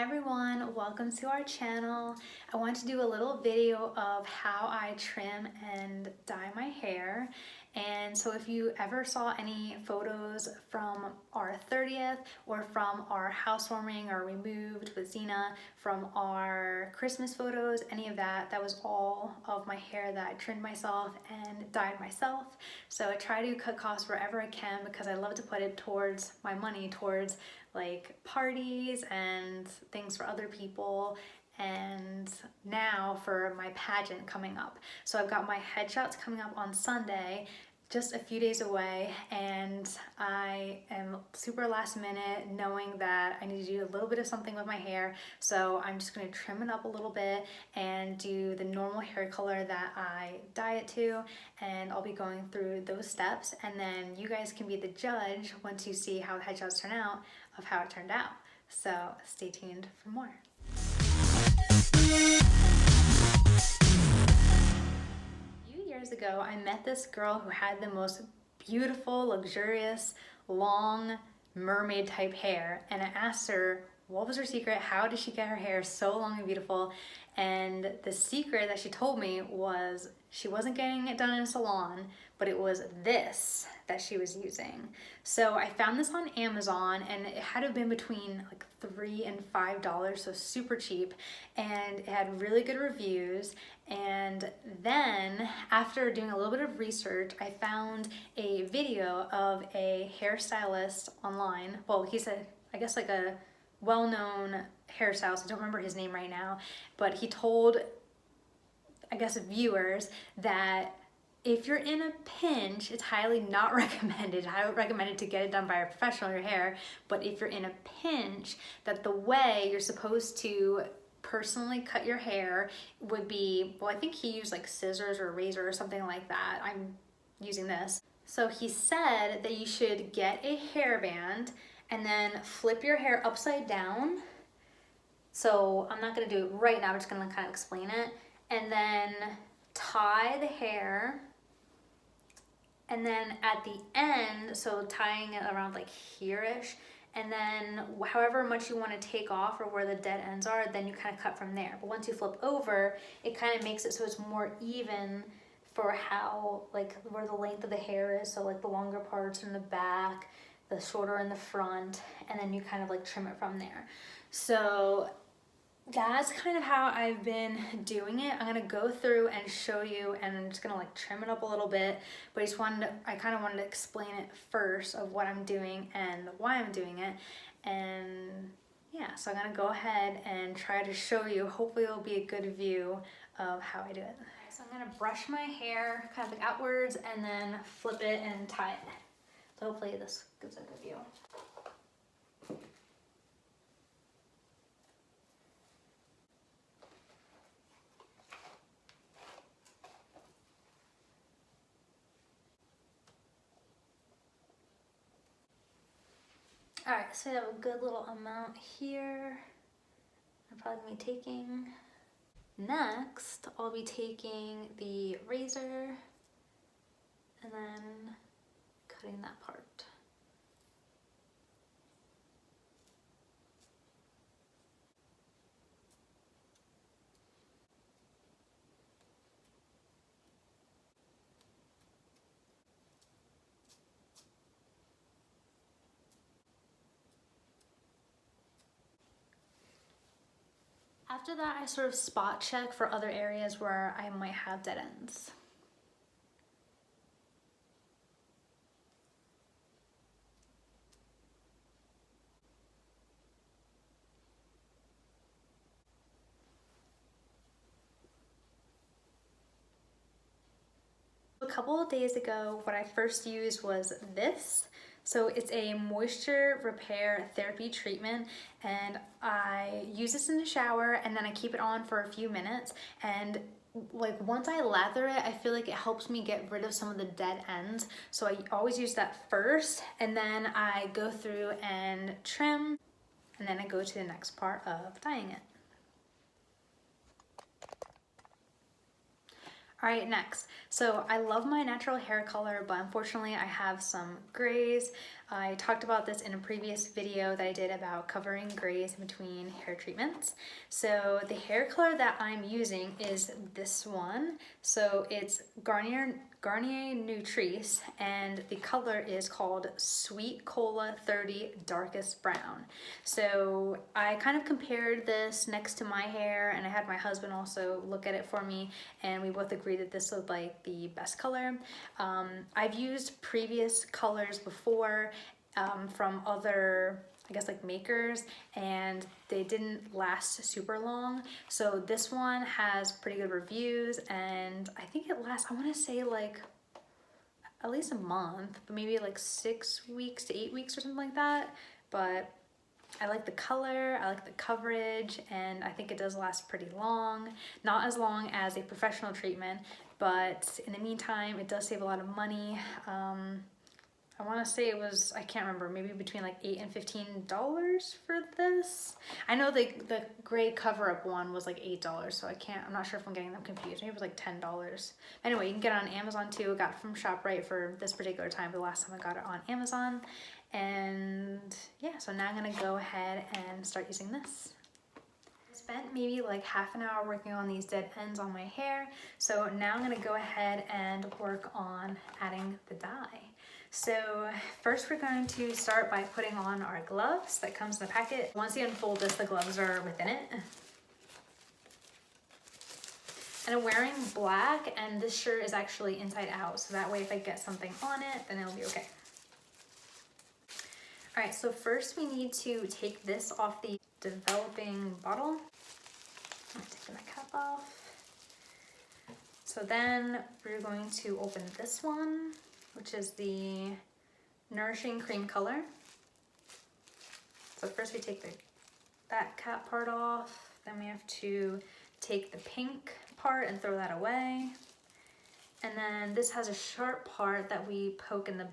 Hi everyone, welcome to our channel. I want to do a little video of how I trim and dye my hair. And so if you ever saw any photos from our 30th or from our housewarming or we moved with Zena, from our Christmas photos, any of that, that was all of my hair that I trimmed myself and dyed myself. So I try to cut costs wherever I can because I love to put it towards my money, towards like parties and things for other people, and now for my pageant coming up. So I've got my headshots coming up on Sunday, just a few days away, and I am super last minute knowing that I need to do a little bit of something with my hair. So I'm just going to trim it up a little bit and do the normal hair color that I dye it to, and I'll be going through those steps, and then you guys can be the judge once you see how the headshots turn out of how it turned out. So stay tuned for more. A few years ago, I met this girl who had the most beautiful, luxurious, long mermaid type hair, and I asked her what was her secret, how did she get her hair so long and beautiful, and the secret that she told me was she wasn't getting it done in a salon, but it was this that she was using. So I found this on Amazon, and it had to have been between like $3 and $5, so super cheap, and it had really good reviews. And then after doing a little bit of research, I found a video of a hairstylist online. Well, he's I guess like a well-known hairstylist. I don't remember his name right now, but he told, I guess, viewers that if you're in a pinch, it's highly not recommended. Highly recommended to get it done by a professional in your hair. But if you're in a pinch, that the way you're supposed to personally cut your hair would be, well, I think he used like scissors or a razor or something like that. I'm using this. So he said that you should get a hairband and then flip your hair upside down. So I'm not gonna do it right now, I'm just gonna kind of explain it. And then tie the hair, and then at the end, so tying it around like here-ish, and then however much you want to take off or where the dead ends are, then you kind of cut from there. But once you flip over, it kind of makes it so it's more even for how, like, where the length of the hair is. So like the longer parts in the back, the shorter in the front, and then you kind of like trim it from there. So that's kind of how I've been doing it. I'm gonna go through and show you, and I'm just gonna like trim it up a little bit, but I kind of wanted to explain it first of what I'm doing and why I'm doing it. And yeah, so I'm gonna go ahead and try to show you. Hopefully it'll be a good view of how I do it. So I'm gonna brush my hair kind of like outwards and then flip it and tie it. So hopefully this gives a good view. All right, so I have a good little amount here. I'm probably gonna be taking. Next, I'll be taking the razor and then cutting that part. After that, I sort of spot check for other areas where I might have dead ends. A couple of days ago, what I first used was this. So it's a moisture repair therapy treatment, and I use this in the shower and then I keep it on for a few minutes, and like once I lather it, I feel like it helps me get rid of some of the dead ends. So I always use that first, and then I go through and trim, and then I go to the next part of dyeing it. All right, next. So I love my natural hair color, but unfortunately I have some grays. I talked about this in a previous video that I did about covering grays in between hair treatments. So the hair color that I'm using is this one. So it's Garnier Nutrice, and the color is called Sweet Cola 30 Darkest Brown. So I kind of compared this next to my hair, and I had my husband also look at it for me, and we both agreed that this looked like the best color. I've used previous colors before from other, I guess, like makers, and they didn't last super long. So this one has pretty good reviews, and I think it lasts, I want to say like at least a month, but maybe like 6 weeks to 8 weeks or something like that. But I like the color, I like the coverage, and I think it does last pretty long. Not as long as a professional treatment, but in the meantime, it does save a lot of money. I want to say it was, I can't remember, maybe between like $8 and $15 for this. I know the gray cover-up one was like $8, so I'm not sure if I'm getting them confused. Maybe it was like $10. Anyway, you can get it on Amazon too. I got it from ShopRite for this particular time, the last time I got it on Amazon. And yeah, so now I'm gonna go ahead and start using this. I spent maybe like half an hour working on these dead ends on my hair. So now I'm gonna go ahead and work on adding the dye. So first we're going to start by putting on our gloves that comes in the packet. Once you unfold this, the gloves are within it. And I'm wearing black, and this shirt is actually inside out, so that way if I get something on it, then it'll be okay. All right, so first we need to take this off the developing bottle. I'm taking the cap off. So then we're going to open this one, which is the Nourishing Cream color. So first we take that cap part off, then we have to take the pink part and throw that away. And then this has a sharp part that we poke in the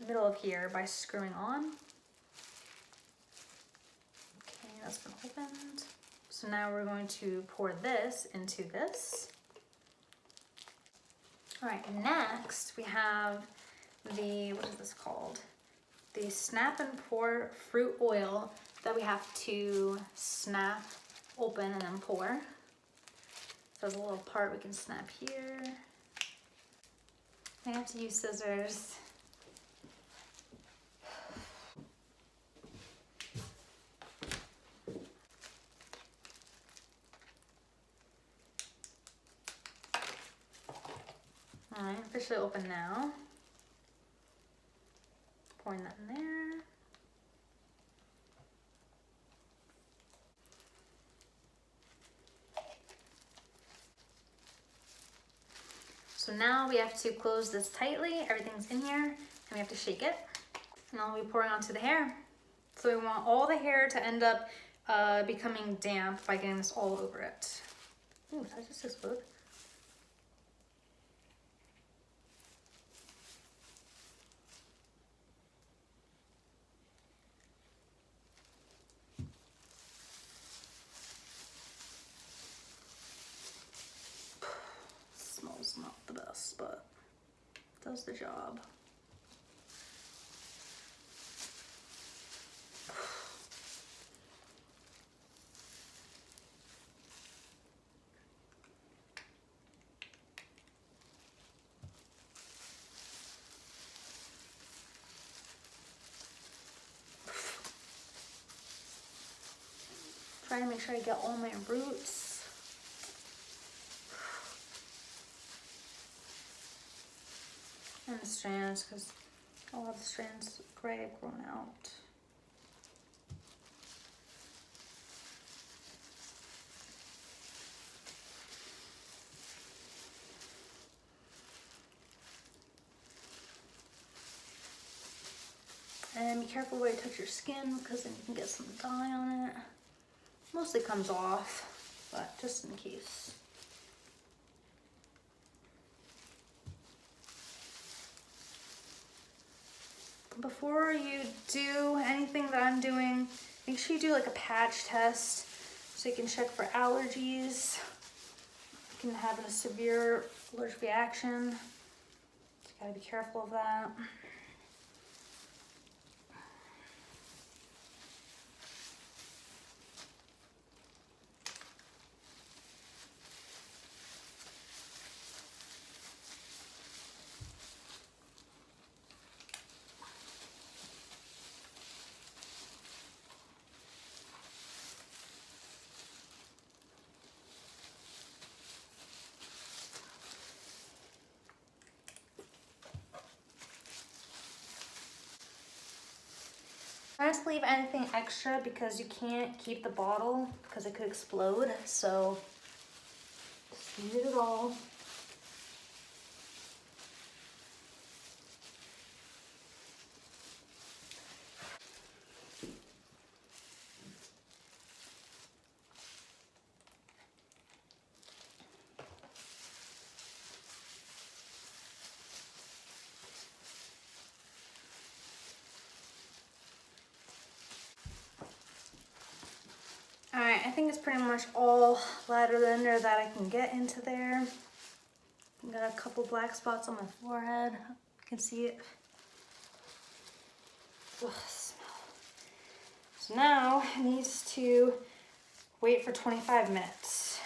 middle of here by screwing on. Okay, that's been opened. So now we're going to pour this into this. All right, next we have the, what is this called? The Snap and Pour Fruit Oil that we have to snap open and then pour. So there's a little part we can snap here. I have to use scissors. All right, officially open now. Pouring that in there. So now we have to close this tightly. Everything's in here, and we have to shake it. And I'll be pouring onto the hair. So we want all the hair to end up becoming damp by getting this all over it. Ooh, did I just explode? Smells not the best, but does the job. Trying to make sure I get all my roots. And the strands, because a lot of the strands gray have grown out. And be careful where you touch your skin, because then you can get some dye on it. Mostly comes off, but just in case. Before you do anything that I'm doing, make sure you do like a patch test so you can check for allergies. You can have a severe allergic reaction. You gotta be careful of that. Try not to leave anything extra because you can't keep the bottle because it could explode. So just use it all. Alright, I think it's pretty much all ladder liner that I can get into there. Got a couple black spots on my forehead. You can see it. Ugh, smell. So now it needs to wait for 25 minutes.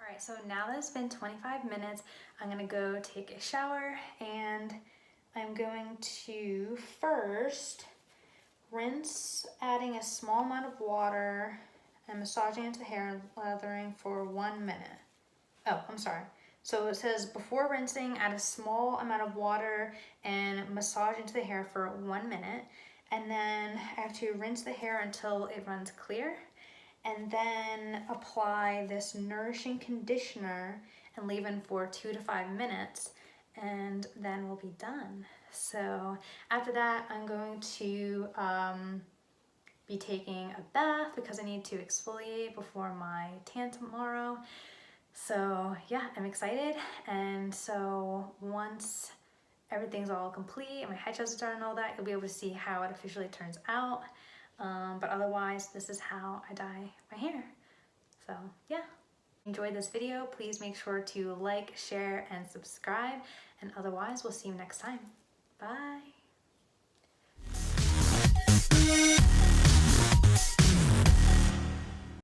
Alright, so now that it's been 25 minutes, I'm gonna go take a shower, and I'm going to first rinse, adding a small amount of water and massaging into the hair and lathering for 1 minute. Oh, I'm sorry. So it says before rinsing, add a small amount of water and massage into the hair for 1 minute. And then I have to rinse the hair until it runs clear. And then apply this nourishing conditioner and leave in for 2 to 5 minutes. And then we'll be done. So after that, I'm going to be taking a bath because I need to exfoliate before my tan tomorrow. So yeah, I'm excited. And so once everything's all complete, my headshots are done and all that, you'll be able to see how it officially turns out. But otherwise, this is how I dye my hair. So yeah. Enjoyed this video, please make sure to like, share, and subscribe. And otherwise, we'll see you next time. Bye.